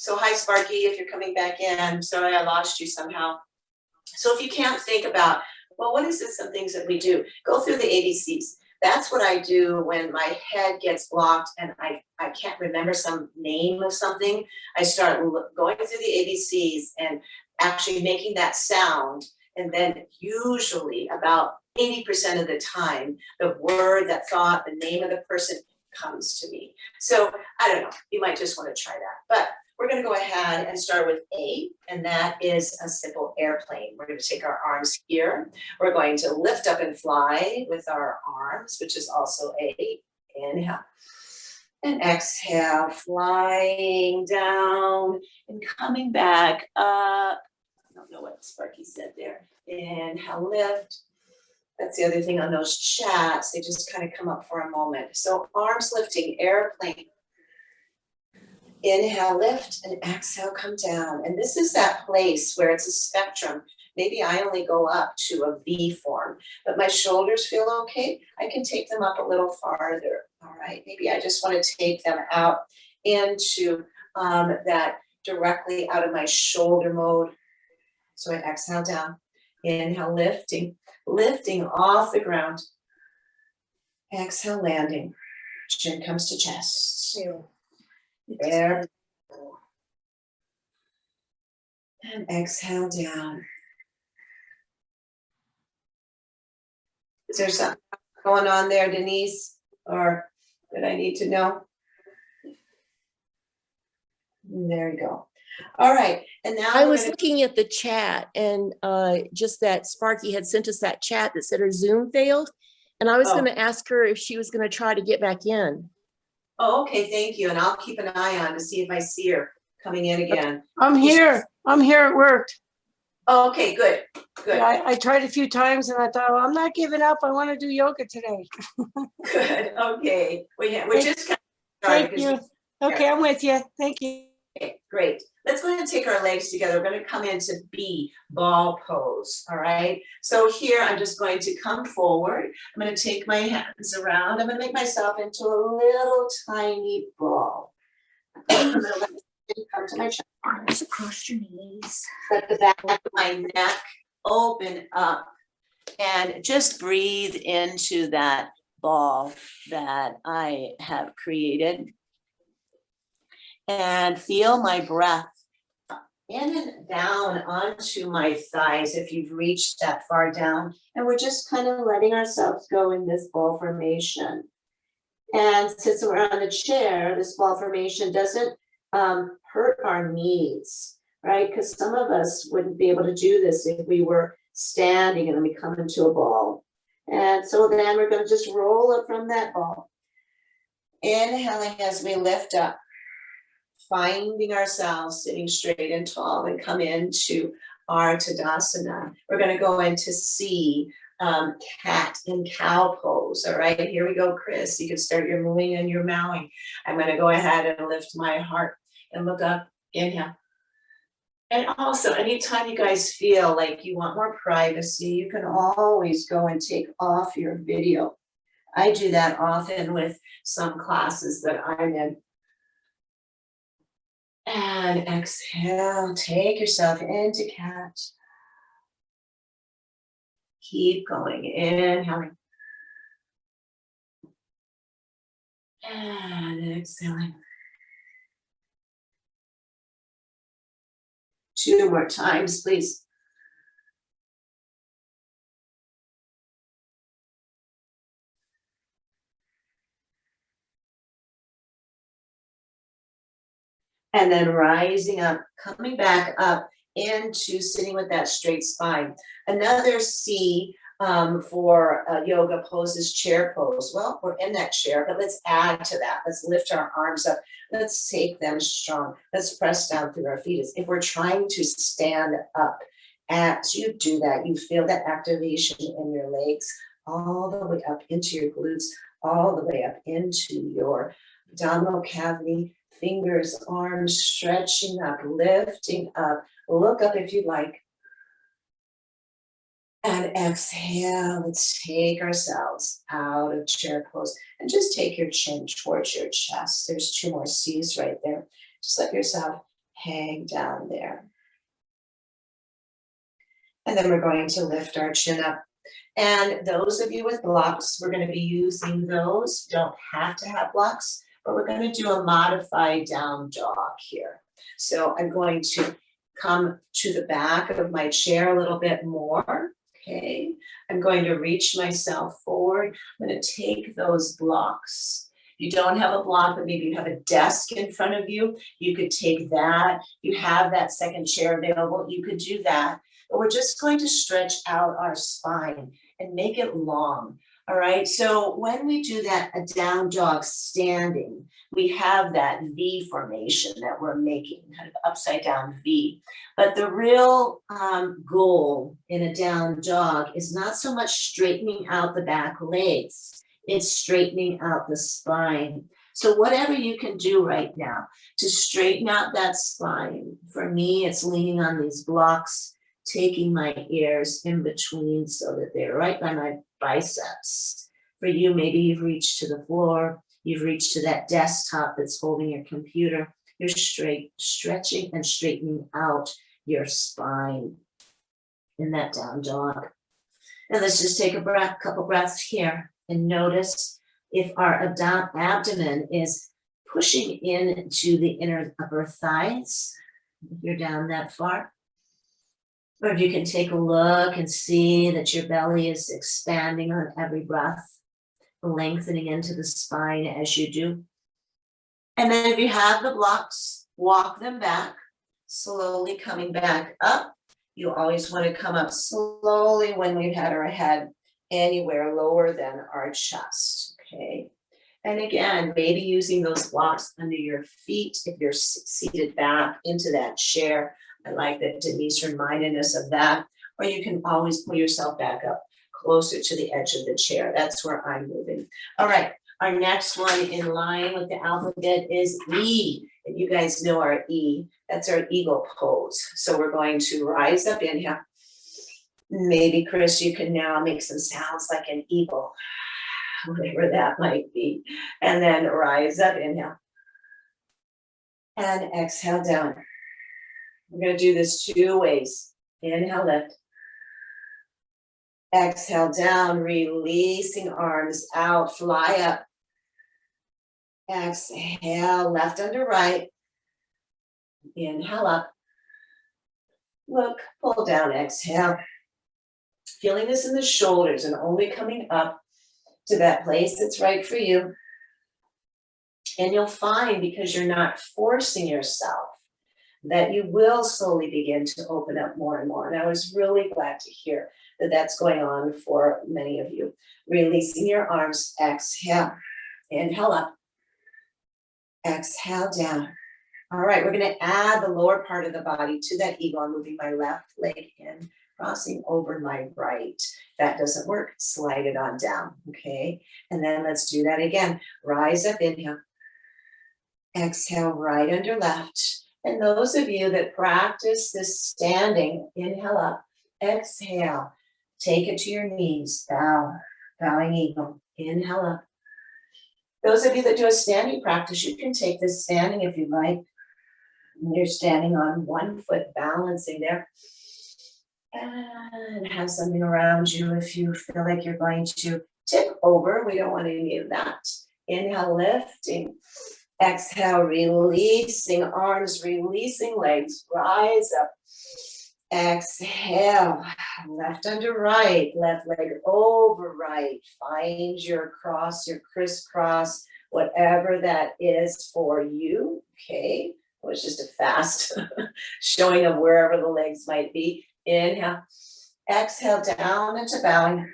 So hi, Sparky, if you're coming back in. Sorry, I lost you somehow. So if you can't think about, well, what is this, some things that we do? Go through the ABCs. That's what I do when my head gets blocked and I can't remember some name of something. I start going through the ABCs and actually making that sound. And then usually about 80% of the time, the word, that thought, the name of the person comes to me. So I don't know, you might just want to try that. But we're going to go ahead and start with A, and that is a simple airplane. We're going to take our arms here. We're going to lift up and fly with our arms, which is also A. Inhale. And exhale, flying down and coming back up. I don't know what Sparky said there. Inhale, lift. That's the other thing on those chats. They just kind of come up for a moment. So arms lifting, airplane. Inhale, lift, and exhale, come down. And this is that place where it's a spectrum. Maybe I only go up to a V form, but my shoulders feel okay. I can take them up a little farther. All right, maybe I just want to take them out into that directly out of my shoulder mode. So I exhale down. Inhale, lifting off the ground. Exhale, landing. Chin comes to chest. There. And exhale down. Is there something going on there, Denise? Or that I need to know? There you go. All right. And now I was looking at the chat, and just that Sparky had sent us that chat that said her Zoom failed. And I was going to ask her if she was going to try to get back in. Oh, okay, thank you. And I'll keep an eye on to see if I see her coming in again. I'm here. I'm here. It worked. Oh, okay, good. Yeah, I tried a few times and I thought, well, I'm not giving up. I want to do yoga today. Good. Okay. We're just kind of Thank you. Okay, I'm with you. Thank you. Okay, great. Let's go ahead and take our legs together. We're going to come into B, ball pose. All right. So here I'm just going to come forward. I'm going to take my hands around. I'm going to make myself into a little tiny ball. I'm going to let it come to my chest. Arms across your knees. Let the back of my neck open up and just breathe into that ball that I have created. And feel my breath in and down onto my thighs if you've reached that far down. And we're just kind of letting ourselves go in this ball formation. And since we're on a chair, this ball formation doesn't hurt our knees, right? Because some of us wouldn't be able to do this if we were standing and then we come into a ball. And so then we're going to just roll up from that ball. Inhaling as we lift up. Finding ourselves sitting straight and tall and come into our Tadasana. We're going to go into C, cat and cow pose. All right, here we go, Chris. You can start your mooing and your mowing. I'm going to go ahead and lift my heart and look up. Inhale. And also, anytime you guys feel like you want more privacy, you can always go and take off your video. I do that often with some classes that I'm in. And exhale, take yourself into cat. Keep going, inhaling. And exhaling. 2 more times, please. And then rising up, coming back up into sitting with that straight spine. Another C for yoga pose is chair pose. Well, we're in that chair, but let's add to that. Let's lift our arms up. Let's take them strong. Let's press down through our feet. As if we're trying to stand up. As you do that, you feel that activation in your legs all the way up into your glutes, all the way up into your abdominal cavity. Fingers, arms stretching up, lifting up. Look up if you'd like. And exhale. Let's take ourselves out of chair pose and just take your chin towards your chest. There's 2 more C's right there. Just let yourself hang down there. And then we're going to lift our chin up. And those of you with blocks, we're going to be using those. Don't have to have blocks, but we're going to do a modified down dog here. So I'm going to come to the back of my chair a little bit more. Okay, I'm going to reach myself forward. I'm going to take those blocks. You don't have a block, but maybe you have a desk in front of you. You could take that. You have that second chair available. You could do that. But we're just going to stretch out our spine and make it long. All right. So when we do that, a down dog standing, we have that V formation that we're making, kind of upside down V. But the real goal in a down dog is not so much straightening out the back legs, it's straightening out the spine. So whatever you can do right now to straighten out that spine, for me, it's leaning on these blocks, taking my ears in between so that they're right by my biceps. For you, maybe you've reached to the floor, you've reached to that desktop that's holding your computer. You're stretching and straightening out your spine in that down dog. And let's just take a breath, couple breaths here, and notice if our abdomen is pushing into the inner upper thighs, if you're down that far. Or if you can take a look and see that your belly is expanding on every breath, lengthening into the spine as you do. And then if you have the blocks, walk them back, slowly coming back up. You always want to come up slowly when we've had our head anywhere lower than our chest, okay? And again, maybe using those blocks under your feet if you're seated back into that chair. I like that Denise reminded us of that. Or you can always pull yourself back up closer to the edge of the chair. That's where I'm moving. All right, our next one in line with the alphabet is E. And you guys know our E. That's our eagle pose. So we're going to rise up, inhale. Maybe, Chris, you can now make some sounds like an eagle, whatever that might be. And then rise up, inhale. And exhale down. We're going to do this 2 ways. Inhale, lift. Exhale down, releasing arms out, fly up. Exhale, left under right. Inhale up. Look, pull down, exhale. Feeling this in the shoulders and only coming up to that place that's right for you. And you'll find, because you're not forcing yourself, that you will slowly begin to open up more and more. And I was really glad to hear that that's going on for many of you. Releasing your arms, exhale, inhale up, exhale down. All right, we're going to add the lower part of the body to that eagle. I'm moving my left leg in, crossing over my right. If that doesn't work, slide it on down, okay? And then let's do that again. Rise up, inhale. Exhale, right under left. And those of you that practice this standing, inhale up, exhale, take it to your knees, bow, bowing eagle, inhale up. Those of you that do a standing practice, you can take this standing if you like. You're standing on one foot, balancing there. And have something around you if you feel like you're going to tip over. We don't want any of that. Inhale, lifting. Exhale, releasing arms, releasing legs, rise up. Exhale, left under right, left leg over right. Find your cross, your crisscross, whatever that is for you, okay? It was just a fast showing of wherever the legs might be. Inhale, exhale down into bowing.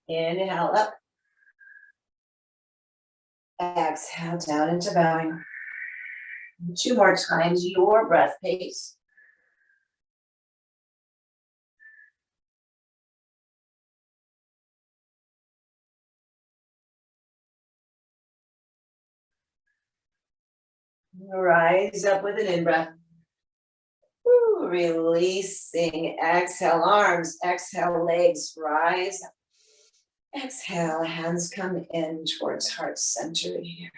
Inhale up. Exhale down into bowing. 2 more times, your breath pace. Rise up with an in-breath. Releasing, exhale arms, exhale legs, rise. Exhale, hands come in towards heart center here.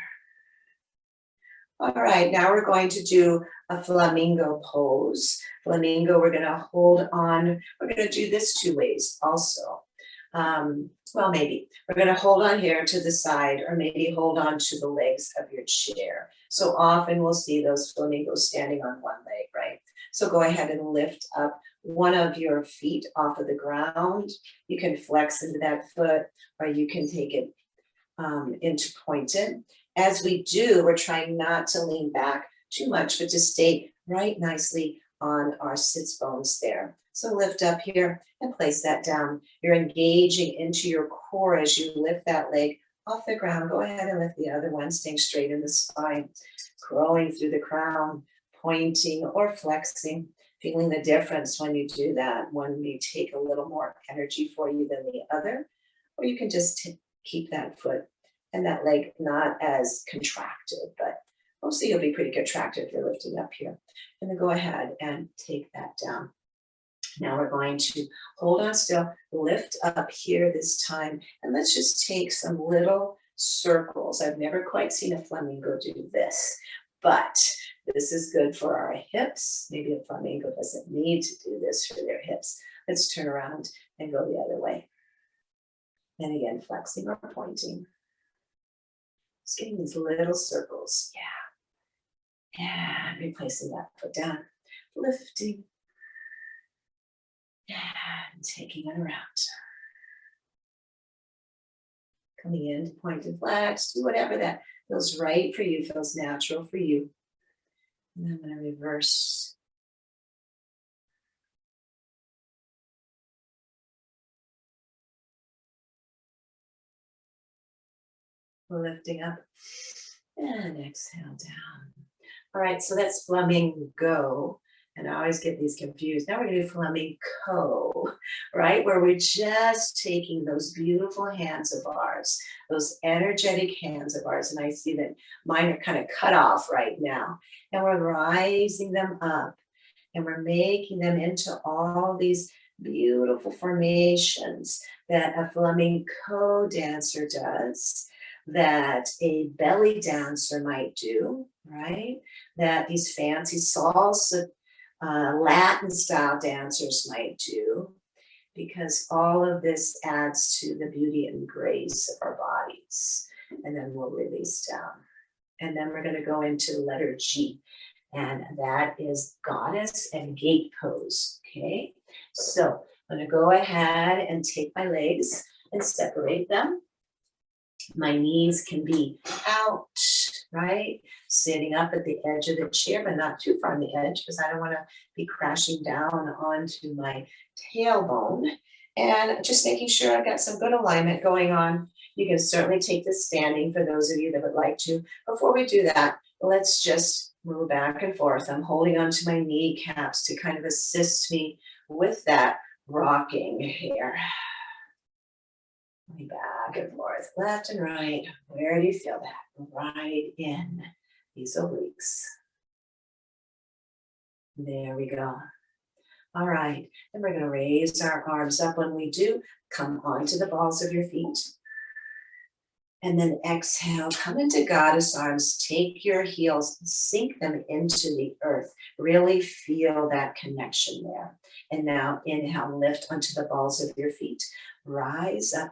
All right, now we're going to do a flamingo pose. Flamingo, we're gonna hold on. We're gonna do this 2 ways also. Well, maybe. We're gonna hold on here to the side, or maybe hold on to the legs of your chair. So often we'll see those flamingos standing on one leg, right? So go ahead and lift up one of your feet off of the ground. You can flex into that foot, or you can take it into pointed. As we do, we're trying not to lean back too much, but to stay right nicely on our sits bones there. So lift up here and place that down. You're engaging into your core as you lift that leg off the ground. Go ahead and lift the other one, staying straight in the spine, growing through the crown, pointing or flexing, feeling the difference when you do that. One may take a little more energy for you than the other, or you can just keep that foot and that leg not as contracted, but mostly you'll be pretty contracted if you're lifting up here. And then go ahead and take that down. Now we're going to hold on still, lift up here this time, and let's just take some little circles. I've never quite seen a flamingo do this, but this is good for our hips. Maybe a flamingo doesn't need to do this for their hips. Let's turn around and go the other way. And again, flexing or pointing. Just getting these little circles, yeah. And replacing that foot down, lifting, and taking it around. Coming in to point and flex, do whatever that feels right for you, feels natural for you. And then I'm going to reverse. Lifting up and exhale down. All right, so that's flamingo. And I always get these confused. Now we're going to do flamenco, right? Where we're just taking those beautiful hands of ours, those energetic hands of ours. And I see that mine are kind of cut off right now. And we're rising them up and we're making them into all these beautiful formations that a flamenco dancer does, that a belly dancer might do, right? That these fancy salsa Latin style dancers might do, because all of this adds to the beauty and grace of our bodies. And then we'll release down. And then we're going to go into letter G, and that is goddess and gate pose. Okay, so I'm going to go ahead and take my legs and separate them. My knees can be out, right? Sitting up at the edge of the chair, but not too far on the edge, because I don't want to be crashing down onto my tailbone. And just making sure I've got some good alignment going on. You can certainly take this standing for those of you that would like to. Before we do that, let's just move back and forth. I'm holding onto my kneecaps to kind of assist me with that rocking here. Back and forth, left and right. Where do you feel that? Right in these obliques. There we go. All right, and we're going to raise our arms up. When we do, come onto the balls of your feet. And then exhale, come into goddess arms. Take your heels, sink them into the earth. Really feel that connection there. And now inhale, lift onto the balls of your feet. Rise up.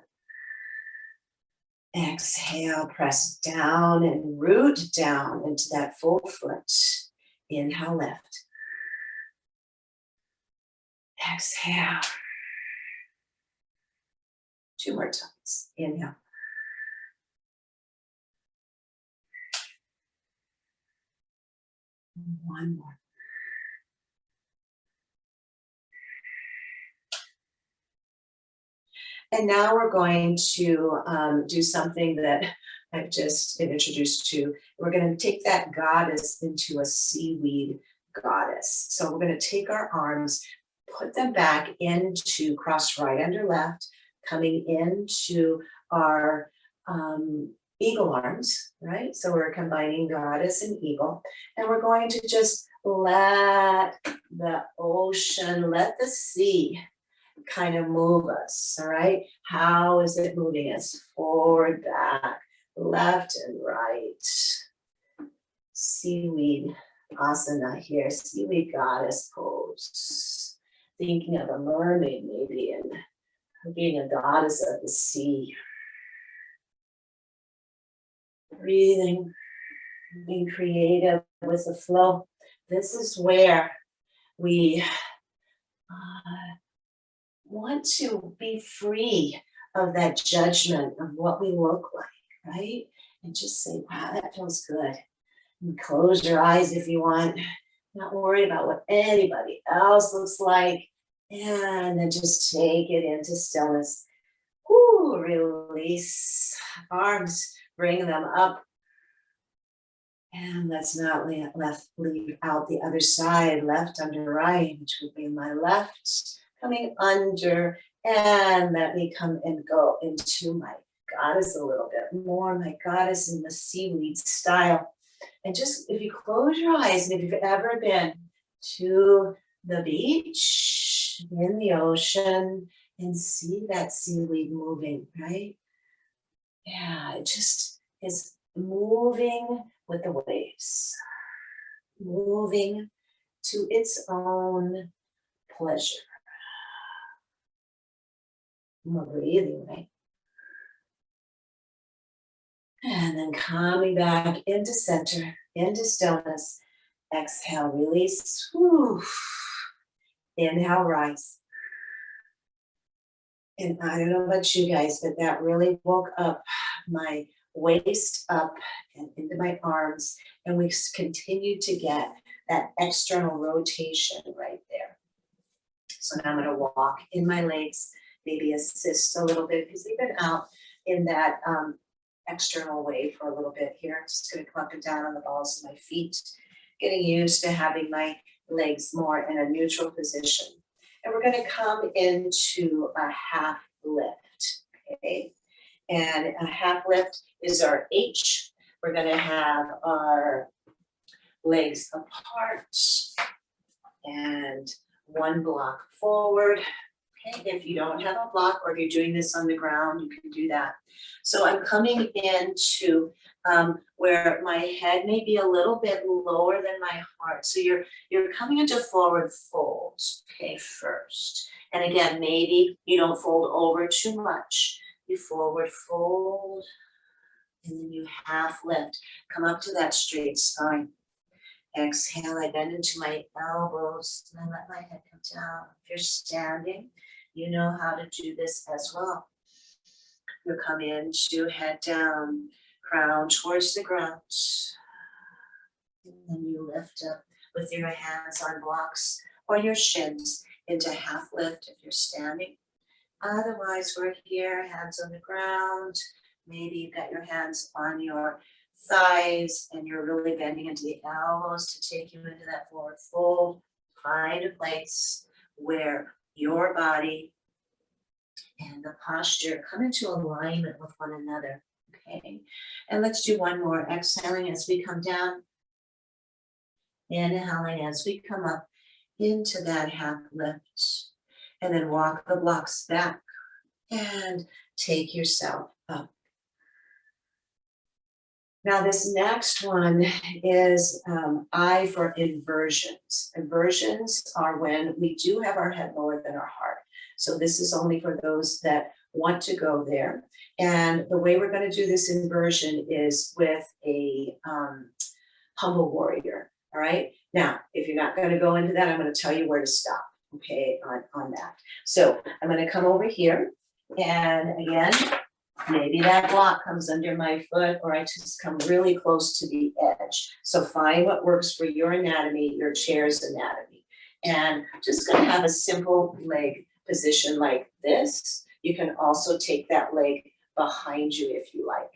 Exhale, press down and root down into that full foot. Inhale, lift. Exhale. 2 more times. Inhale. One more. And now we're going to do something that I've just been introduced to. We're going to take that goddess into a seaweed goddess. So we're going to take our arms, put them back into cross right under left, coming into our eagle arms, right? So we're combining goddess and eagle. And we're going to just let the ocean, let the sea kind of move us, all right? How is it moving us? Forward, back, left and right. seaweed asana here, seaweed goddess pose. Thinking of a mermaid maybe and being a goddess of the sea. Breathing, being creative with the flow. This is where we want to be free of that judgment of what we look like, right? And just say, wow, that feels good. And close your eyes if you want. Not worry about what anybody else looks like. And then just take it into stillness. Whoo, release. Arms, bring them up. And let's not leave out the other side, left under right, which would be my left, coming under, and let me come and go into my goddess a little bit more, my goddess in the seaweed style. And just, if you close your eyes, and if you've ever been to the beach, in the ocean, and see that seaweed moving, right? Yeah, it just is moving with the waves, moving to its own pleasure. More breathing, right? And then coming back into center, into stillness. Exhale, release. Whew. Inhale, rise. And I don't know about you guys, but that really woke up my waist up and into my arms. And we continue to get that external rotation right there. So now I'm going to walk in my legs, maybe assist a little bit because they've been out in that external way for a little bit here. I'm just going to come up and down on the balls of my feet, getting used to having my legs more in a neutral position. And we're going to come into a half lift, okay? And a half lift is our H. We're going to have our legs apart and one block forward. Okay, if you don't have a block or if you're doing this on the ground, you can do that. So I'm coming into where my head may be a little bit lower than my heart. So you're coming into forward fold, okay, first. And again, maybe you don't fold over too much. You forward fold, and then you half lift. Come up to that straight spine. Exhale, I bend into my elbows, and I let my head come down. If you're standing, you know how to do this as well. You'll come into head down, crown towards the ground. And then you lift up with your hands on blocks or your shins into half lift if you're standing. Otherwise, we're here, hands on the ground. Maybe you've got your hands on your thighs and you're really bending into the elbows to take you into that forward fold. Find a place where your body and the posture come into alignment with one another, okay? And let's do one more. Exhaling as we come down. Inhaling as we come up into that half lift. And then walk the blocks back and take yourself up. Now this next one is I for inversions. Inversions are when we do have our head lower than our heart. So this is only for those that want to go there. And the way we're going to do this inversion is with a humble warrior. All right. Now, if you're not going to go into that, I'm going to tell you where to stop. Okay, on that. So I'm going to come over here. And again, maybe that block comes under my foot or I just come really close to the edge. So find what works for your anatomy, your chair's anatomy. And just going to have a simple leg position like this. You can also take that leg behind you if you like.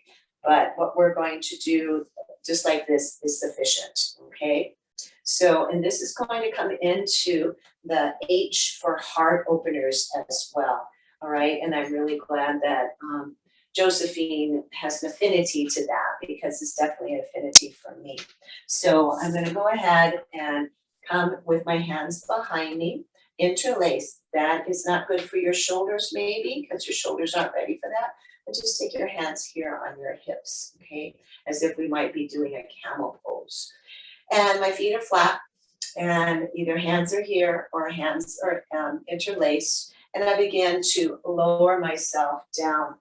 But what we're going to do just like this is sufficient, okay? So, and this is going to come into the H for heart openers as well, all right? And I'm really glad that Josephine has an affinity to that because it's definitely an affinity for me. So I'm going to go ahead and come with my hands behind me, interlace. That is not good for your shoulders maybe because your shoulders aren't ready for that. And just take your hands here on your hips, okay? As if we might be doing a camel pose. And my feet are flat, and either hands are here or hands are interlaced. And I begin to lower myself down.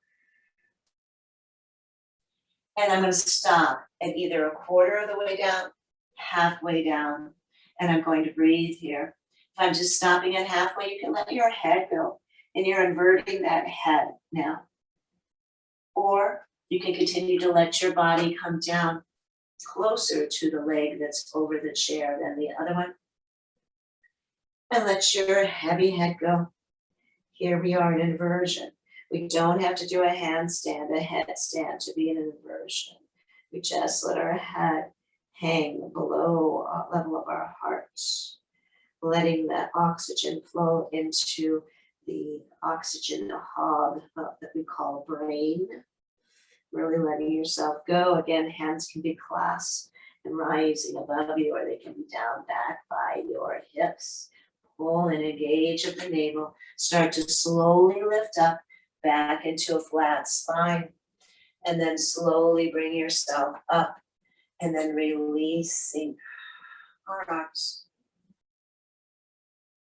And I'm going to stop at either a quarter of the way down, halfway down, and I'm going to breathe here. If I'm just stopping at halfway, you can let your head go, and you're inverting that head now. Or you can continue to let your body come down closer to the leg that's over the chair than the other one. And let your heavy head go. Here we are in inversion. We don't have to do a handstand, a headstand to be in an inversion. We just let our head hang below the level of our hearts, letting that oxygen flow into the oxygen hog that we call brain. Really letting yourself go. Again, hands can be clasped and rising above you, or they can be down back by your hips. Pull and engage at the navel. Start to slowly lift up back into a flat spine. And then slowly bring yourself up. And then releasing our arms.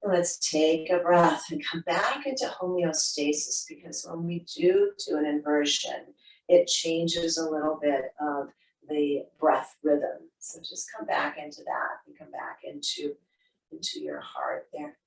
Let's take a breath and come back into homeostasis, because when we do an inversion, it changes a little bit of the breath rhythm. So just come back into that and come back into your heart there.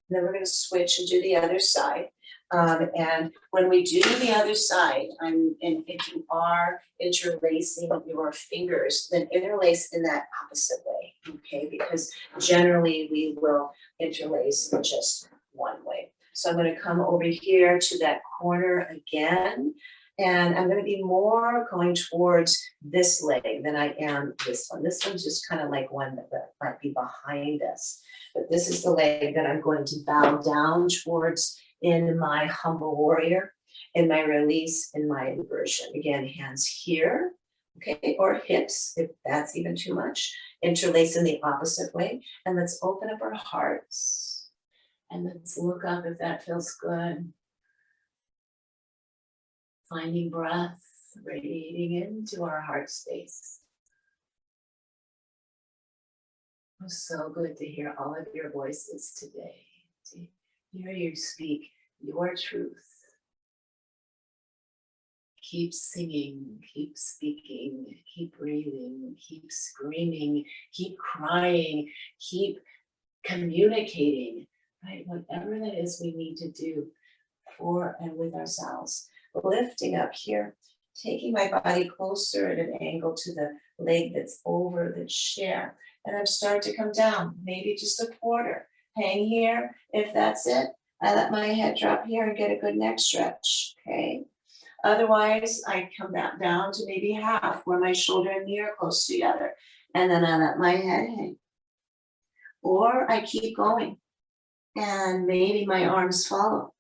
And then we're going to switch and do the other side. And when we do the other side, and if you are interlacing your fingers, then interlace in that opposite way, okay? Because generally we will interlace in just one way. So I'm going to come over here to that corner again. And I'm going to be more going towards this leg than I am this one. This one's just kind of like one that might be behind us. But this is the leg that I'm going to bow down towards in my humble warrior, in my release, in my inversion. Again, hands here, okay, or hips, if that's even too much. Interlace in the opposite way. And let's open up our hearts. And let's look up if that feels good. Finding breath, radiating into our heart space. It was so good to hear all of your voices today, to hear you speak your truth. Keep singing, keep speaking, keep breathing, keep screaming, keep crying, keep communicating, right? Whatever that is we need to do for and with ourselves. Lifting up here, taking my body closer at an angle to the leg that's over the chair. And I'm starting to come down, maybe just a quarter. Hang here. If that's it, I let my head drop here and get a good neck stretch, okay? Otherwise, I come back down to maybe half, where my shoulder and knee are close together. And then I let my head hang. Or I keep going, and maybe my arms follow.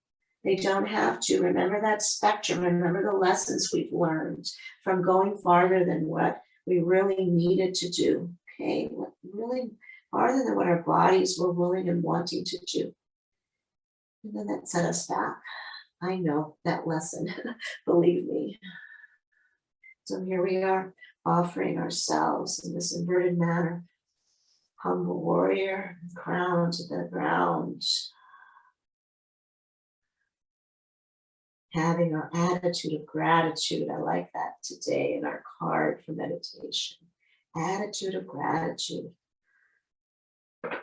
They don't have to. Remember that spectrum. Remember the lessons we've learned from going farther than what we really needed to do. Okay, really farther than what our bodies were willing and wanting to do. And then that set us back. I know that lesson, believe me. So here we are, offering ourselves in this inverted manner. Humble warrior, crown to the ground. Having our attitude of gratitude. I like that today in our card for meditation. Attitude of gratitude.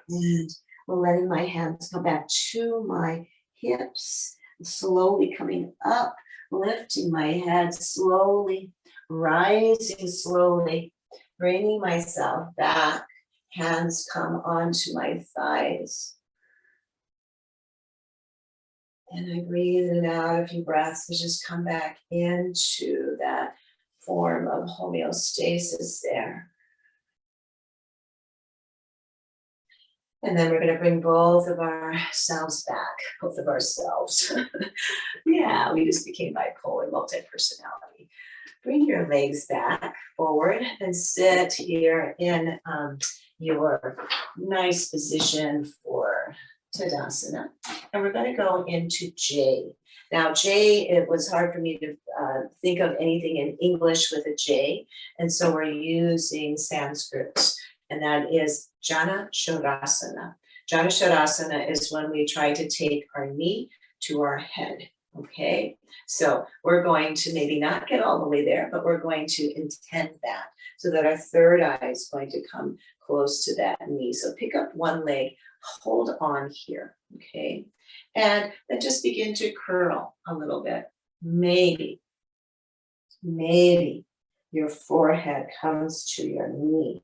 And letting my hands come back to my hips, slowly coming up, lifting my head slowly, rising slowly, bringing myself back. Hands come onto my thighs. And I breathe in and out a few breaths to just come back into that form of homeostasis there. And then we're going to bring both of ourselves back, both of ourselves. Yeah, we just became bipolar, multi-personality. Bring your legs back forward and sit here in your nice position for Tadasana. And we're going to go into J. Now, J, it was hard for me to think of anything in English with a J, and so we're using Sanskrit, and that is Jana Shodasana. Jana Shodasana is when we try to take our knee to our head, okay? So we're going to maybe not get all the way there, but we're going to intend that so that our third eye is going to come close to that knee. So pick up one leg, hold on here, okay? And then just begin to curl a little bit. Maybe your forehead comes to your knee.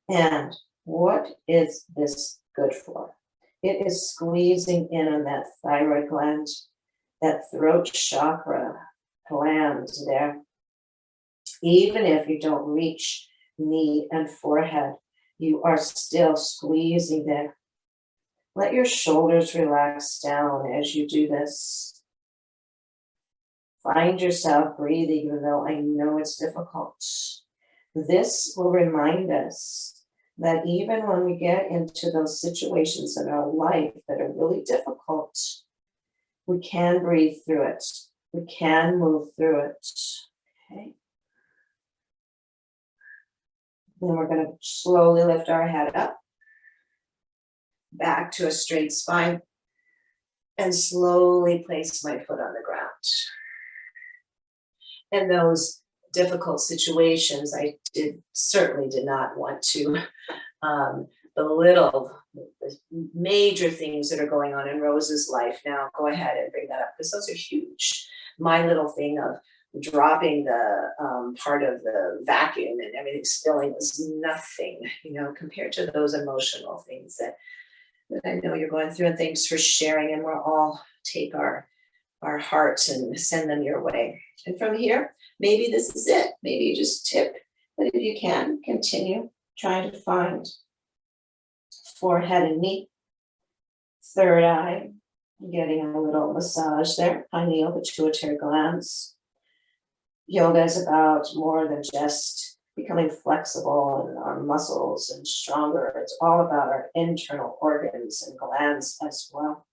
And what is this good for? It is squeezing in on that thyroid gland, that throat chakra gland there. Even if you don't reach knee and forehead, you are still squeezing there. Let your shoulders relax down as you do this. Find yourself breathing, even though I know it's difficult. This will remind us that even when we get into those situations in our life that are really difficult, we can breathe through it. We can move through it. Okay. Then we're going to slowly lift our head up, back to a straight spine, and slowly place my foot on the ground. In those difficult situations, I certainly did not want to belittle the major things that are going on in Rose's life. Now, go ahead and bring that up because those are huge. My little thing of dropping the part of the vacuum and everything spilling was nothing, compared to those emotional things that I know you're going through. And thanks for sharing. And we'll all take our hearts and send them your way. And from here, maybe this is it. Maybe you just tip, but if you can, continue trying to find forehead and knee, third eye, getting a little massage there, pineal pituitary glands. Yoga is about more than just becoming flexible and our muscles and stronger. It's all about our internal organs and glands as well.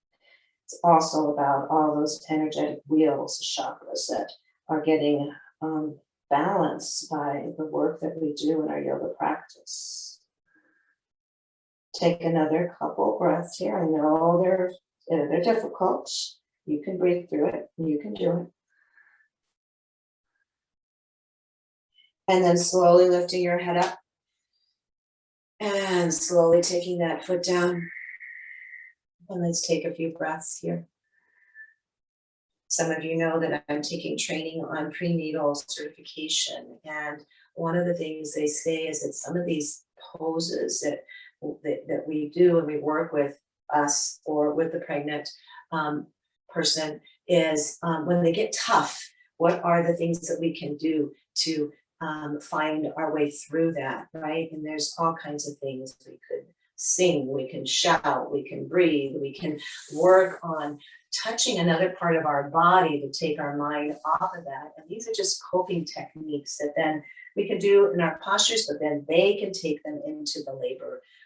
It's also about all those energetic wheels, chakras that are getting balanced by the work that we do in our yoga practice. Take another couple breaths here. I know they're difficult. You can breathe through it. You can do it. And then slowly lifting your head up and slowly taking that foot down. And let's take a few breaths here. Some of you know that I'm taking training on prenatal certification. And one of the things they say is that some of these poses that we do and we work with us or with the pregnant person is when they get tough, what are the things that we can do to find our way through that, right? And there's all kinds of things. We could sing, we can shout, we can breathe, we can work on touching another part of our body to take our mind off of that. And these are just coping techniques that then we can do in our postures, but then they can take them into the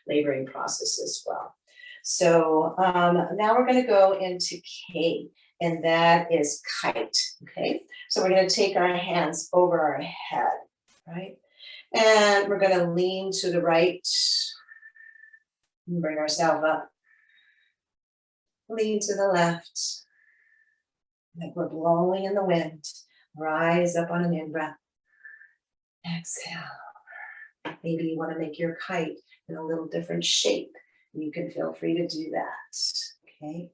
laboring process as well. So now we're going to go into K, and that is kite, okay? So we're going to take our hands over our head, right? And we're going to lean to the right, and bring ourselves up. Lean to the left, like we're blowing in the wind. Rise up on an in-breath. Exhale. Maybe you want to make your kite in a little different shape. You can feel free to do that, okay?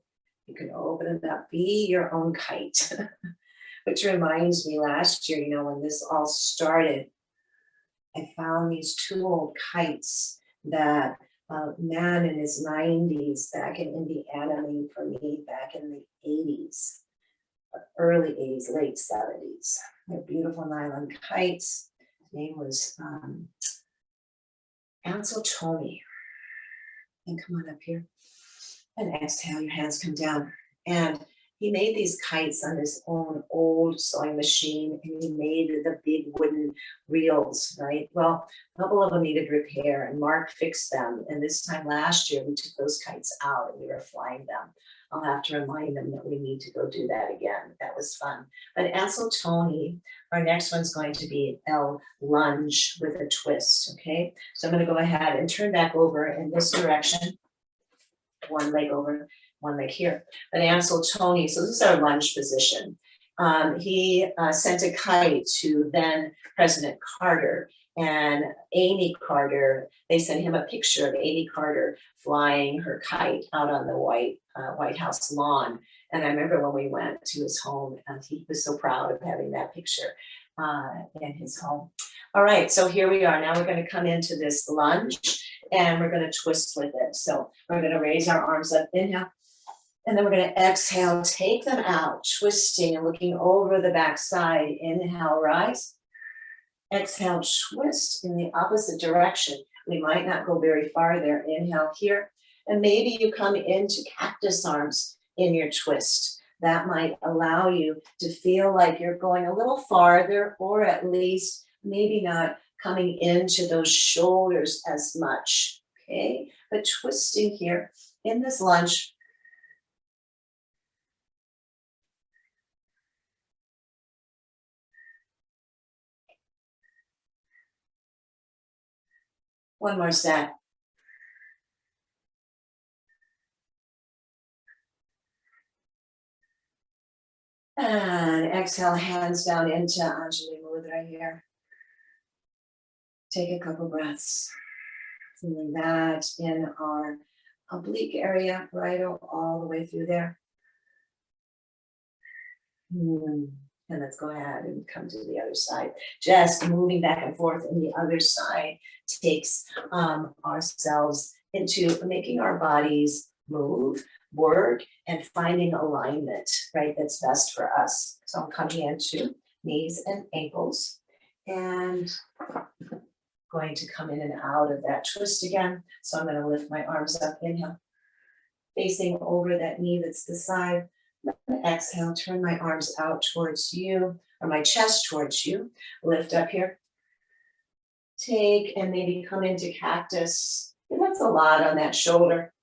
You can open it up, be your own kite. Which reminds me, last year, when this all started, I found these two old kites that a man in his 90s back in Indiana made for me back in the 80s, early 80s, late 70s. They're beautiful nylon kites. His name was Ansel Tony. And come on up here. And exhale, your hands come down. And he made these kites on his own old sewing machine, and he made the big wooden reels, right? Well, a couple of them needed repair, and Mark fixed them. And this time last year, we took those kites out and we were flying them I'll have to remind them that we need to go do that again. That was fun. But Ansel Tony, our next one's going to be L lunge with a twist, okay? So I'm gonna go ahead and turn back over in this direction. One leg over, one leg here. But Ansel Tony, so this is our lunge position. He sent a kite to then President Carter, and Amy Carter, they sent him a picture of Amy Carter flying her kite out on the White House lawn. And I remember when we went to his home, and he was so proud of having that picture in his home. All right, so here we are. Now we're going to come into this lunge, and we're going to twist with it. So we're going to raise our arms up, inhale. And then we're going to exhale, take them out, twisting and looking over the back side. Inhale, rise. Exhale, twist in the opposite direction. We might not go very far there. Inhale here. And maybe you come into cactus arms in your twist. That might allow you to feel like you're going a little farther, or at least maybe not coming into those shoulders as much. Okay, but twisting here in this lunge. One more set. And exhale, hands down into Anjali Mudra here. Take a couple breaths. Feeling that in our oblique area, right all the way through there. And let's go ahead and come to the other side. Just moving back and forth, and the other side takes ourselves into making our bodies move, work, and finding alignment, right? That's best for us. So I'm coming into knees and ankles, and going to come in and out of that twist again. So I'm going to lift my arms up, inhale, facing over that knee that's the side. Exhale, turn my arms out towards you, or my chest towards you. Lift up here. Take and maybe come into cactus. And that's a lot on that shoulder.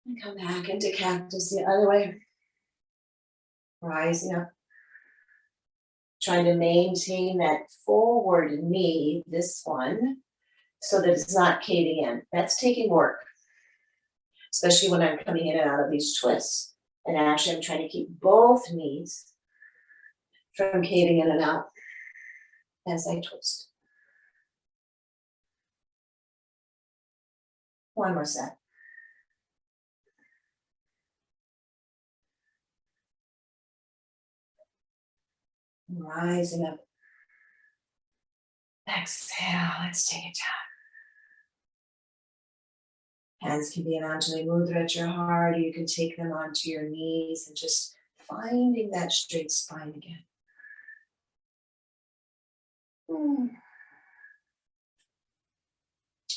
And come back into cactus the other way. Rising up. Trying to maintain that forward knee, this one, so that it's not caving in. That's taking work, especially when I'm coming in and out of these twists. And actually, I'm trying to keep both knees from caving in and out as I twist. One more set. Rising up. Exhale, let's take it down. Hands can be in Anjali Mudra at your heart, or you can take them onto your knees and just finding that straight spine again.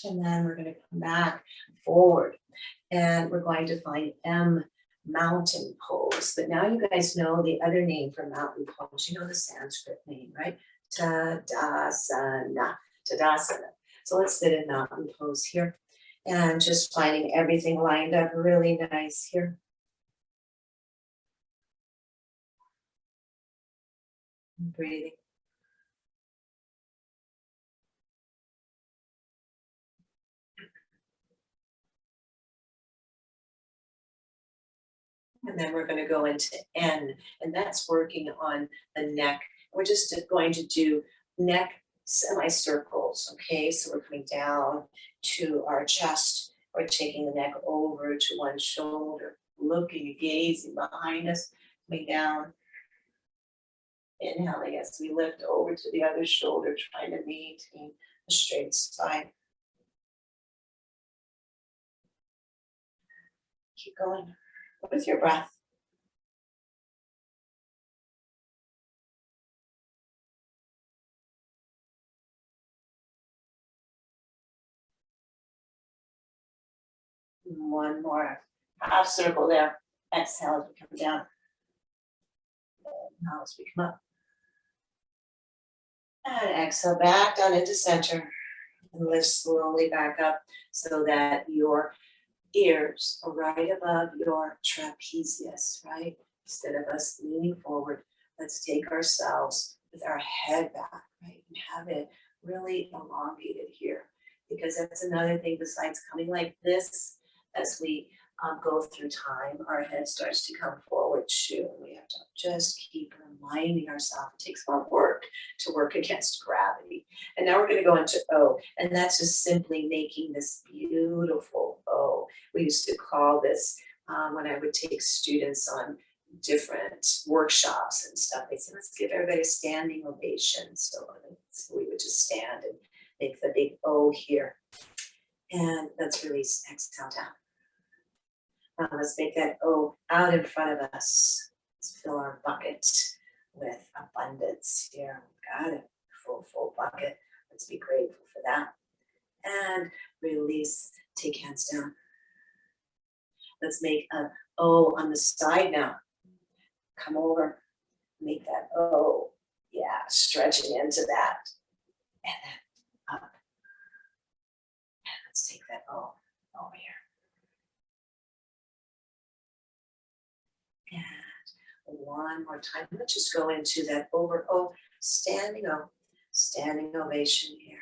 And then we're going to come back forward, and we're going to find M, mountain pose. But now you guys know the other name for mountain pose. You know the Sanskrit name, right? Tadasana. Tadasana. So let's sit in mountain pose here, and just finding everything lined up really nice here. Breathing. And then we're going to go into N, and that's working on the neck. We're just going to do neck semicircles, okay? So we're coming down to our chest. We're taking the neck over to one shoulder, looking, gazing behind us, coming down. Inhaling as we lift over to the other shoulder, trying to maintain a straight spine. Keep going with your breath. One more half circle there. Exhale as we come down. Now as we come up. And exhale back down into center. And lift slowly back up so that your ears are right above your trapezius, right? Instead of us leaning forward, let's take ourselves with our head back, right? And have it really elongated here, because that's another thing besides coming like this as we go through time, our head starts to come forward too. We have to just keep reminding ourselves. It takes more work to work against gravity. And now we're going to go into O, and that's just simply making this beautiful O. We used to call this when I would take students on different workshops and stuff. They said, let's give everybody a standing ovation. So we would just stand and make the big O here. And let's release, exhale down. Let's make that O out in front of us. Let's fill our bucket with abundance here. Got it. Full bucket. Let's be grateful for that. And release. Take hands down. Let's make an O on the side now. Come over. Make that O. Yeah, stretching into that. And then up. And let's take that O over here. And one more time, let's just go into that over O, standing ovation here.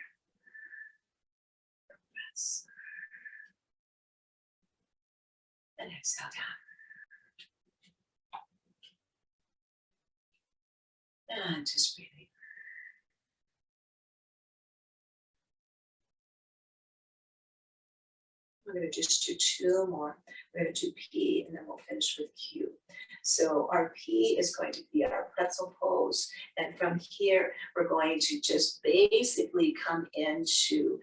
And exhale down. And just breathing. We're going to just do two more. We're going to do P and then we'll finish with Q. So our P is going to be our pretzel pose. And from here, we're going to just basically come into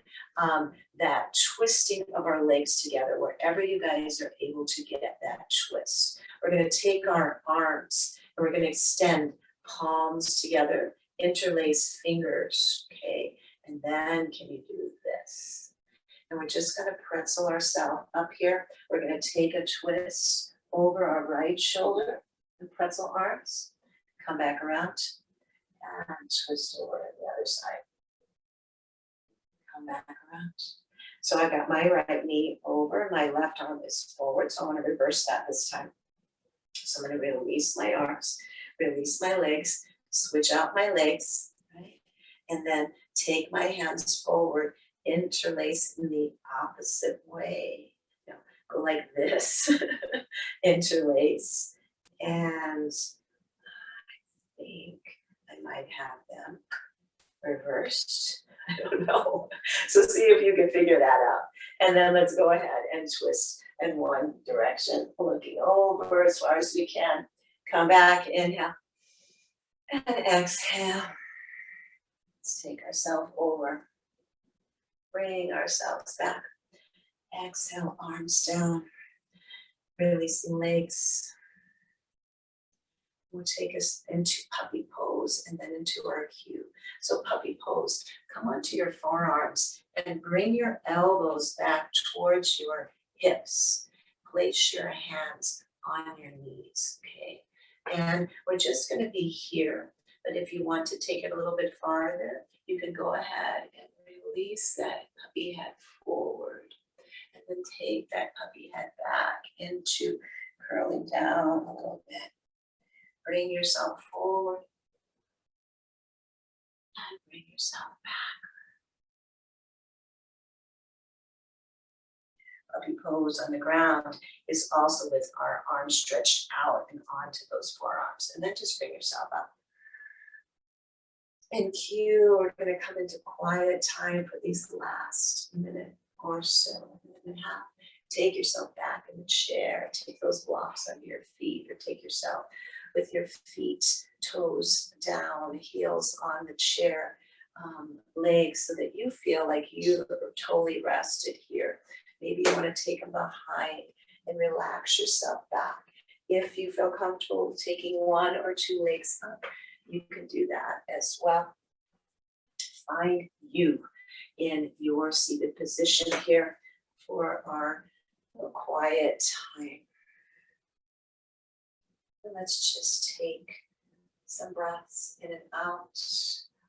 that twisting of our legs together, wherever you guys are able to get that twist. We're going to take our arms and we're going to extend palms together, interlace fingers, okay? And then can you do this? And we're just going to pretzel ourselves up here. We're going to take a twist over our right shoulder, the pretzel arms, come back around and twist over to the other side. Come back around. So I got my right knee over, my left arm is forward, so I want to reverse that this time. So I'm going to release my arms, release my legs, switch out my legs, right? And then take my hands forward, interlace in the opposite way. You know, go like this, interlace. And I think I might have them reversed. I don't know. So see if you can figure that out. And then let's go ahead and twist in one direction, looking over as far as we can. Come back, inhale, and exhale. Let's take ourselves over. Bring ourselves back. Exhale, arms down. Releasing legs. We'll take us into puppy pose and then into our Q. So puppy pose, come onto your forearms and bring your elbows back towards your hips. Place your hands on your knees, okay? And we're just gonna be here, but if you want to take it a little bit farther, you can go ahead and release that puppy head forward. And then take that puppy head back into curling down a little bit. Bring yourself forward and bring yourself back. Puppy pose on the ground is also with our arms stretched out and onto those forearms. And then just bring yourself up. In Q, we're going to come into quiet time for these last minute or so, minute and a half. Take yourself back in the chair. Take those blocks under your feet, or take yourself with your feet, toes down, heels on the chair, legs, so that you feel like you are totally rested here. Maybe you want to take them behind and relax yourself back. If you feel comfortable taking one or two legs up, you can do that as well. Find you in your seated position here for our quiet time. And let's just take some breaths in and out.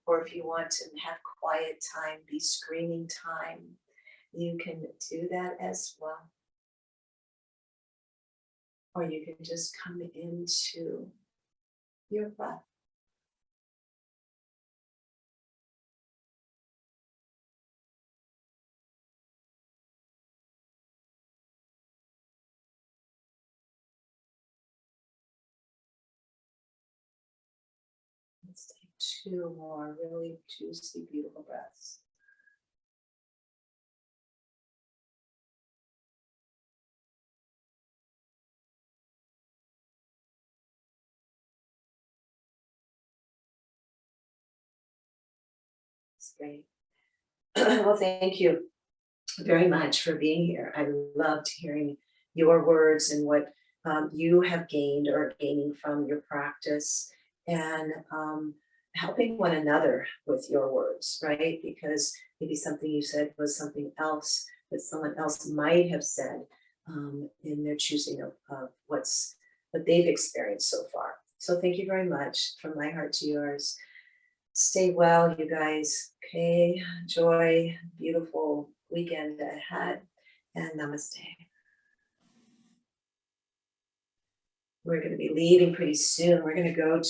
Or if you want to have quiet time, be screaming time, you can do that as well. or you can just come into your breath. Let's take 2 more really juicy, beautiful breaths. That's great. Well, thank you very much for being here. I loved hearing your words and what you have gained or gaining from your practice, and helping one another with your words, right? Because maybe something you said was something else that someone else might have said in their choosing of what they've experienced so far. So thank you very much from my heart to yours. Stay well, you guys. Okay, enjoy beautiful weekend ahead, and namaste. We're going to be leaving pretty soon. We're going to go